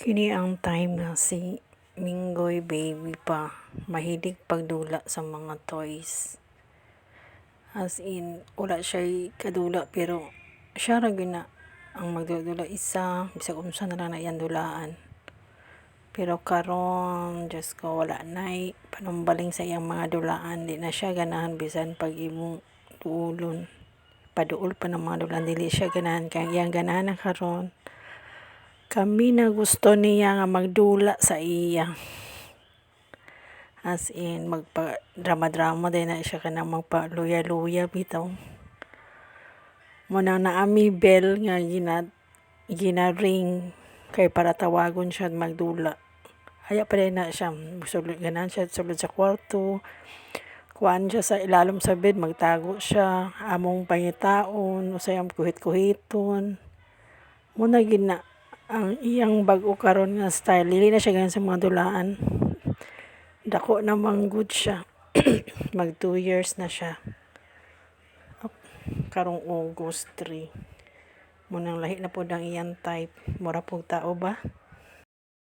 Kini ang time nga si Minggoy baby pa, mahilig pagdula sa mga toys. As in, wala siya kadula pero siya ra gyud na ang magdudula isa, bisag unsa na lang na iyang dulaan. Pero karon, Diyos ko, wala nay panumbaling sa iyang mga dulaan, di na siya ganahan bisan pag imong duolon. Paduol pa ng mga dulaan, dili siya ganahan kay iyang ganahan na karon. Kami na gusto niya nga magdula sa iya. As in, magpa-drama-drama din na siya kanang magpa-luya-luya bitaw. Muna naami bell nga gina-ring kay para tawagon siya magdula. Haya pa rin na siya, ganahan siya sulod sa kwarto. Kuan siya sa ilalom sa bed, magtago siya, among pangitaon, usayang kuhit-kuhiton. Muna gina ang iyang bag-o karon nga style, dili na siya ganyan sa mga dulaan. Dako na manggod siya. Mag 2 years na siya. Karong August 3. Munang lahi na po ang iyang type. Mura pong tao ba?